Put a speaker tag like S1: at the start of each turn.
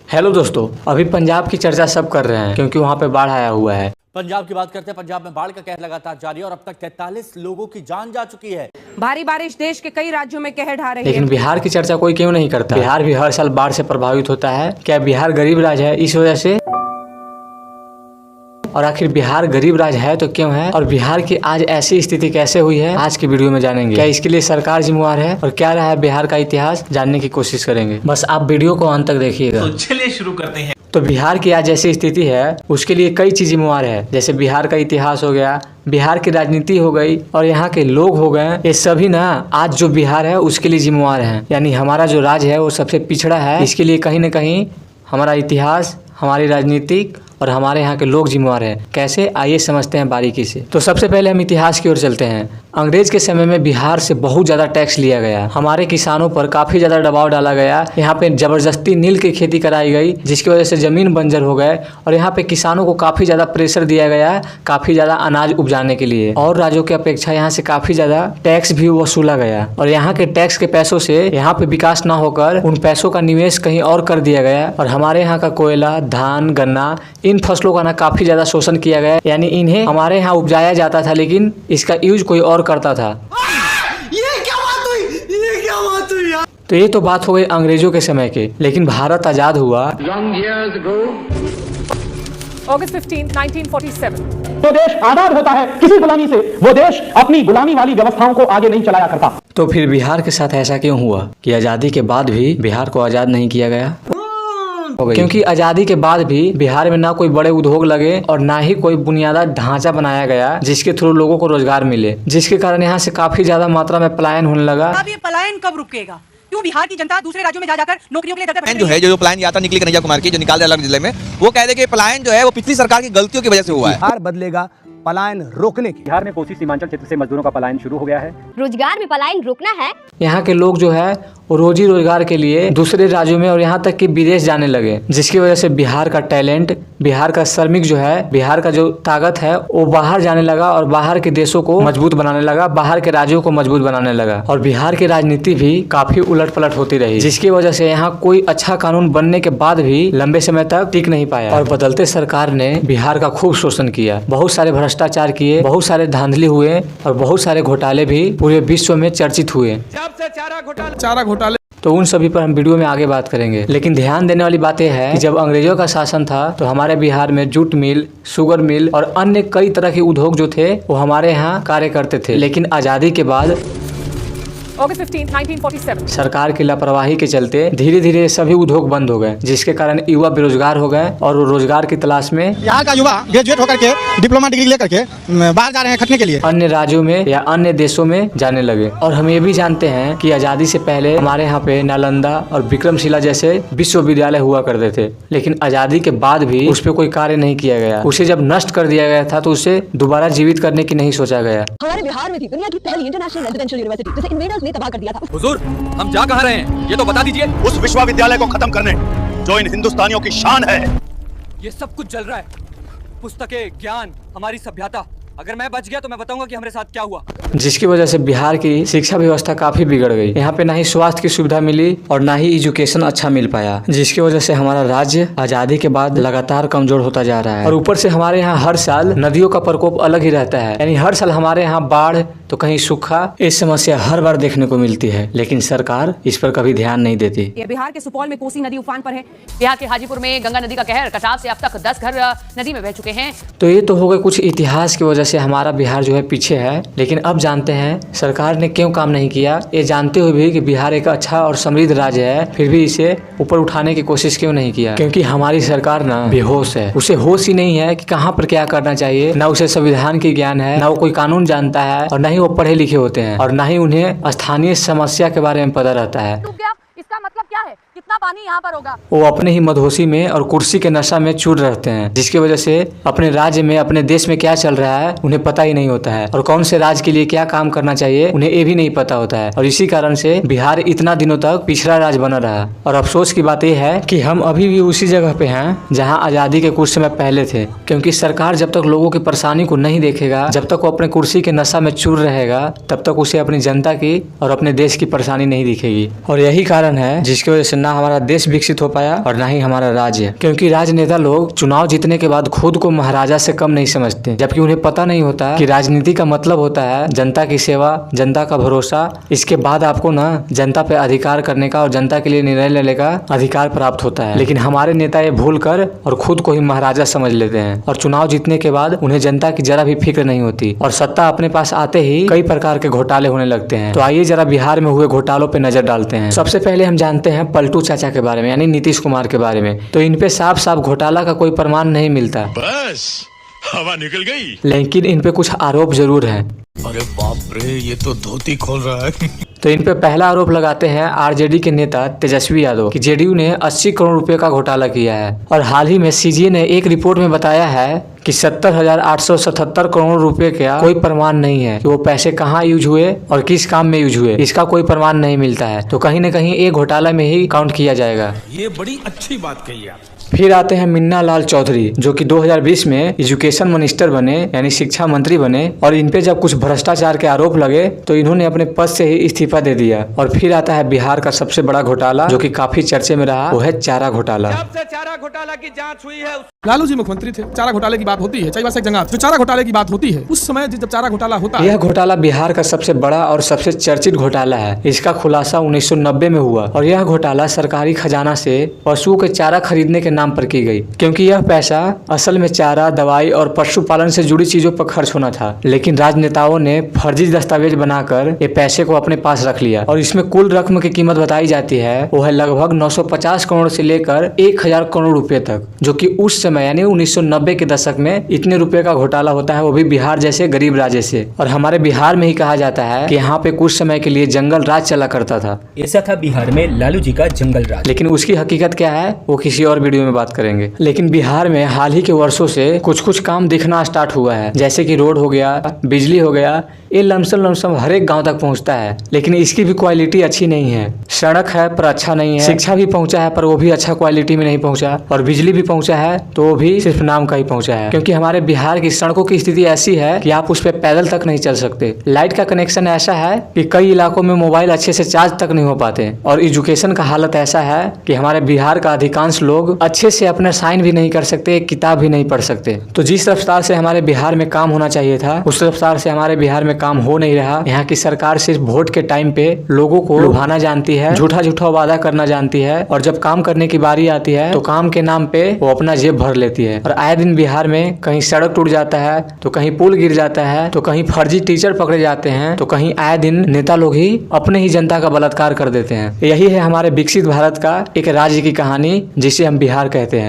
S1: Hello दोस्तों, अभी पंजाब की चर्चा सब कर रहे हैं क्योंकि वहाँ पे बाढ़ आया हुआ है।
S2: पंजाब की बात करते हैं। पंजाब में बाढ़ का कहर लगातार जारी है और अब तक 43 लोगों की जान जा चुकी है।
S3: भारी बारिश देश के कई राज्यों में कहर ढा रही है।
S1: लेकिन बिहार की चर्चा कोई क्यों नहीं करता? बिहार भी हर साल बाढ़ से प्रभावित होता है। क्या बिहार गरीब राज्य है इस वजह से? और आखिर बिहार गरीब राज्य है तो क्यों है? और बिहार की आज ऐसी स्थिति कैसे हुई है, आज की वीडियो में जानेंगे। क्या इसके लिए सरकार जिम्मेवार है और क्या रहा है बिहार का इतिहास, जानने की कोशिश करेंगे। बस आप वीडियो को अंत तक देखिएगा।
S2: तो चलिए शुरू करते हैं।
S1: तो बिहार की आज जैसी स्थिति है उसके लिए कई चीज जिम्मेवार है, जैसे बिहार का इतिहास हो गया, बिहार की राजनीति हो गई और यहाँ के लोग हो गए। ये सभी ना आज जो बिहार है उसके लिए जिम्मेवार हैं। यानी हमारा जो राज्य है वो सबसे पिछड़ा है, इसके लिए कहीं न कहीं हमारा इतिहास, हमारी राजनीतिक और हमारे यहाँ के लोग जिम्मेवार हैं। कैसे, आइए समझते हैं बारीकी से। तो सबसे पहले हम इतिहास की ओर चलते हैं। अंग्रेज के समय में बिहार से बहुत ज्यादा टैक्स लिया गया, हमारे किसानों पर काफी ज्यादा दबाव डाला गया। यहाँ पे जबरदस्ती नील की खेती कराई गई जिसकी वजह से जमीन बंजर हो गए और यहाँ पे किसानों को काफी ज्यादा प्रेशर दिया गया, काफी ज्यादा अनाज उपजाने के लिए। और राज्यों की अपेक्षा यहाँ से काफी ज्यादा टैक्स भी वसूला गया और यहाँ के टैक्स के पैसों से यहाँ पे विकास न होकर उन पैसों का निवेश कहीं और कर दिया गया। और हमारे यहाँ का कोयला, धान, गन्ना, इन फसलों का ना काफी ज्यादा शोषण किया गया। यानी इन्हें हमारे यहाँ उपजाया जाता था लेकिन इसका यूज कोई और करता था।
S2: ये क्या बात हुई यार?
S1: तो ये तो बात हो गई अंग्रेजों के समय के। लेकिन भारत आजाद हुआ
S3: अगस्त 15, 1947।
S4: तो देश आजाद होता है किसी गुलामी से, वो देश अपनी गुलामी वाली व्यवस्थाओं को आगे नहीं चलाया करता।
S1: तो फिर बिहार के साथ ऐसा क्यों हुआ कि आजादी के बाद भी बिहार को आजाद नहीं किया गया? क्योंकि आजादी के बाद भी बिहार में ना कोई बड़े उद्योग लगे और ना ही कोई बुनियादी ढांचा बनाया गया जिसके थ्रू लोगों को रोजगार मिले, जिसके कारण यहाँ से काफी ज्यादा मात्रा में पलायन होने लगा।
S3: अब ये पलायन कब रुकेगा? क्यों बिहार की जनता दूसरे राज्यों में जाकर नौकरियों के लिए
S5: जो है जो पलायन यात्रा निकली कन्हैया कुमार की, जो निकाल रहे अलग जिले में, वो कह दे कि पलायन जो है वो पिछली सरकार की गलतियों की वजह से हुआ है।
S4: बिहार बदलेगा पलायन रोकने की।
S6: बिहार में कोसी सीमांचल क्षेत्र से मजदूरों का पलायन शुरू हो गया है।
S7: रोजगार में पलायन रोकना है।
S1: यहाँ के लोग जो है वो रोजी रोजगार के लिए दूसरे राज्यों में और यहाँ तक कि विदेश जाने लगे, जिसकी वजह से बिहार का टैलेंट, बिहार का श्रमिक जो है, बिहार का जो ताकत है वो बाहर जाने लगा और बाहर के देशों को मजबूत बनाने लगा, बाहर के राज्यों को मजबूत बनाने लगा। और बिहार की राजनीति भी काफी उलट पलट होती रही, जिसकी वजह से यहाँ कोई अच्छा कानून बनने के बाद भी लंबे समय तक टिक नहीं पाया। और बदलते सरकार ने बिहार का खूब शोषण किया, बहुत सारे भ्रष्टाचार किए, बहुत सारे धांधली हुए और बहुत सारे घोटाले भी पूरे विश्व में चर्चित हुए।
S4: चारा घोटाले
S1: तो उन सभी पर हम वीडियो में आगे बात करेंगे। लेकिन ध्यान देने वाली बात यह है कि जब अंग्रेजों का शासन था तो हमारे बिहार में जूट मिल, शुगर मिल और अन्य कई तरह के उद्योग जो थे वो हमारे यहाँ कार्य करते थे। लेकिन आजादी के बाद
S3: अगस्त 15, 1947।
S1: सरकार की लापरवाही के चलते धीरे धीरे सभी उद्योग बंद हो गए, जिसके कारण युवा बेरोजगार हो गए और वो रोजगार की तलाश में
S4: यहाँ का युवा ग्रेजुएट होकर के डिप्लोमा डिग्री लेकर के बाहर जा रहे हैं खटने के लिए,
S1: अन्य राज्यों में या अन्य देशों में जाने लगे। और हम ये भी जानते हैं कि आजादी से पहले हमारे यहाँ पे नालंदा और विक्रमशिला जैसे विश्वविद्यालय हुआ करते थे, लेकिन आजादी के बाद भी उस पर कोई कार्य नहीं किया गया। उसे जब नष्ट कर दिया गया था तो उसे दोबारा जीवित करने की नहीं सोचा गया।
S7: हमारे बिहार में थी दुनिया की पहली इंटरनेशनल रेजिडेंशियल यूनिवर्सिटी, जिसे इन्वेडर्स ने तबाह कर दिया था।
S5: हुजूर, हम जा कहाँ रहे हैं ये तो बता दीजिए।
S8: उस विश्वविद्यालय को खत्म करने जो इन हिंदुस्तानियों की शान है।
S6: ये सब कुछ जल रहा है, पुस्तकें, ज्ञान, हमारी सभ्यता। अगर मैं बच गया तो मैं बताऊंगा कि हमारे साथ क्या हुआ।
S1: जिसकी वजह से बिहार की शिक्षा व्यवस्था काफी बिगड़ गई। यहाँ पे ना ही स्वास्थ्य की सुविधा मिली और ना ही एजुकेशन अच्छा मिल पाया, जिसकी वजह से हमारा राज्य आजादी के बाद लगातार कमजोर होता जा रहा है। और ऊपर से हमारे यहाँ हर साल नदियों का प्रकोप अलग ही रहता है, यानी हर साल हमारे यहाँ बाढ़ तो कहीं सूखा, इस समस्या हर बार देखने को मिलती है, लेकिन सरकार इस पर कभी ध्यान नहीं देती।
S3: बिहार के सुपौल में कोसी नदी उफान पर है।
S9: बिहार के हाजीपुर में गंगा नदी का कहर, कटाव से अब तक 10 घर नदी में बह चुके हैं।
S1: तो ये तो हो गए कुछ इतिहास की वजह से हमारा बिहार जो है पीछे है। लेकिन अब जानते हैं सरकार ने क्यों काम नहीं किया। ये जानते हुए भी कि बिहार एक अच्छा और समृद्ध राज्य है, फिर भी इसे ऊपर उठाने की कोशिश क्यों नहीं किया? क्योंकि हमारी सरकार ना बेहोश है, उसे होश ही नहीं है कि कहाँ पर क्या करना चाहिए। ना उसे संविधान की ज्ञान है, ना वो कोई कानून जानता है और ना ही वो पढ़े लिखे होते हैं और ना ही उन्हें स्थानीय समस्या के बारे में पता रहता है।
S9: इसका मतलब क्या है? कितना पानी यहाँ पर होगा?
S1: वो अपने ही मदहोशी में और कुर्सी के नशा में चूर रहते हैं, जिसकी वजह से अपने राज्य में, अपने देश में क्या चल रहा है उन्हें पता ही नहीं होता है और कौन से राज्य के लिए क्या काम करना चाहिए उन्हें ये भी नहीं पता होता है। और इसी कारण से बिहार इतना दिनों तक पिछड़ा राज्य बना रहा। और अफसोस की बात यह है कि हम अभी भी उसी जगह पे हैं जहाँ आजादी के कुछ समय पहले थे, क्योंकि सरकार जब तक लोगों की परेशानी को नहीं देखेगा, जब तक वो अपने कुर्सी के नशा में चूर रहेगा, तब तक उसे अपनी जनता की और अपने देश की परेशानी नहीं दिखेगी। और यही कारण है जिसकी वजह से ना हमारा देश विकसित हो पाया और ना ही हमारा राज्य, क्योंकि राजनेता लोग चुनाव जीतने के बाद खुद को महाराजा से कम नहीं समझते, जबकि उन्हें पता नहीं होता कि राजनीति का मतलब होता है जनता की सेवा, जनता का भरोसा। इसके बाद आपको ना जनता पे अधिकार करने का और जनता के लिए निर्णय लेने का अधिकार प्राप्त होता है। लेकिन हमारे नेता ये भूल कर और खुद को ही महाराजा समझ लेते हैं और चुनाव जीतने के बाद उन्हें जनता की जरा भी फिक्र नहीं होती और सत्ता अपने पास आते ही कई प्रकार के घोटाले होने लगते हैं। तो आइए जरा बिहार में हुए घोटालों पे नजर डालते हैं। सबसे पहले हम जानते हैं पलटू चाचा के बारे में, यानी नीतीश कुमार के बारे में। तो इन पे साफ साफ घोटाला का कोई प्रमाण नहीं मिलता,
S8: बस हवा निकल गई,
S1: लेकिन इन पे कुछ आरोप जरूर हैं।
S8: अरे बाप रे, ये तो धोती खोल रहा है।
S1: तो इन पे पहला आरोप लगाते हैं आरजेडी के नेता तेजस्वी यादव कि जेडीयू ने 80 करोड़ रुपए का घोटाला किया है। और हाल ही में सीजीए ने एक रिपोर्ट में बताया है कि 70,877 करोड़ रुपए का कोई प्रमाण नहीं है कि वो पैसे कहाँ यूज हुए और किस काम में यूज हुए, इसका कोई प्रमाण नहीं मिलता है। तो कहीं न कहीं एक घोटाला में ही काउंट किया जाएगा।
S8: ये बड़ी अच्छी बात कही आप।
S1: फिर आते हैं मिन्ना लाल चौधरी, जो कि 2020 में एजुकेशन मिनिस्टर बने, यानी शिक्षा मंत्री बने। और इन पे जब कुछ भ्रष्टाचार के आरोप लगे तो इन्होंने अपने पद से ही इस्तीफा दे दिया। और फिर आता है बिहार का सबसे बड़ा घोटाला, जो कि काफी चर्चे में रहा, वो है चारा घोटाला।
S6: जब से चारा घोटाला की जांच हुई है
S10: लालू जी मुख्यमंत्री थे, चारा घोटाले की बात होती है, चाईबासा जंगाल जो चारा घोटाले की बात होती है, उस समय जब चारा घोटाला होता है।
S1: यह घोटाला बिहार का सबसे बड़ा और सबसे चर्चित घोटाला है। इसका खुलासा 1990 में हुआ और यह घोटाला सरकारी खजाना से पशुओं के चारा खरीदने के नाम पर की गई, क्योंकि यह पैसा असल में चारा, दवाई और पशुपालन से जुड़ी चीजों पर खर्च होना था। लेकिन राजनेताओं ने फर्जी दस्तावेज बनाकर ये पैसे को अपने पास रख लिया और इसमें कुल रकम की कीमत बताई जाती है वो है लगभग 950 करोड़ से लेकर 1000 करोड़ रुपए तक, जो कि उस समय यानी 1990 के दशक में इतने रुपए का घोटाला होता है, वो भी बिहार जैसे गरीब राज्य से। और हमारे बिहार में ही कहा जाता है कि यहाँ पे कुछ समय के लिए जंगल राज चला करता था।
S11: ऐसा था बिहार में लालू जी का जंगल राज।
S1: लेकिन उसकी हकीकत क्या है वो किसी और वीडियो में बात करेंगे। लेकिन बिहार में हाल ही के वर्षों से कुछ काम दिखना स्टार्ट हुआ है, जैसे कि रोड हो गया, बिजली हो गया, ये लमसम हर एक गांव तक पहुंचता है। लेकिन इसकी भी क्वालिटी अच्छी नहीं है। सड़क है पर अच्छा नहीं है, शिक्षा भी पहुंचा है पर वो भी अच्छा क्वालिटी में नहीं पहुंचा, और बिजली भी पहुंचा है तो वो भी सिर्फ नाम का ही पहुंचा है। क्योंकि हमारे बिहार की सड़कों की स्थिति ऐसी है कि आप उस पर पैदल तक नहीं चल सकते। लाइट का कनेक्शन ऐसा है कि कई इलाकों में मोबाइल अच्छे से चार्ज तक नहीं हो पाते। और एजुकेशन का हालत ऐसा है कि हमारे बिहार का अधिकांश लोग अच्छे से अपना साइन भी नहीं कर सकते, किताब भी नहीं पढ़ सकते। तो जिस रफ्तार से हमारे बिहार में काम होना चाहिए था, उस रफ्तार से हमारे बिहार में काम हो नहीं रहा। यहाँ की सरकार सिर्फ वोट के टाइम पे लोगों को लुभाना जानती है, झूठा वादा करना जानती है, और जब काम करने की बारी आती है तो काम के नाम पे वो अपना जेब भर लेती है। और आए दिन बिहार में कहीं सड़क टूट जाता है, तो कहीं पुल गिर जाता है, तो कहीं फर्जी टीचर पकड़े जाते हैं, तो कहीं आए दिन नेता लोग ही अपने ही जनता का बलात्कार कर देते हैं। यही है हमारे विकसित भारत का एक राज्य की कहानी, जिसे हम बिहार कहते हैं।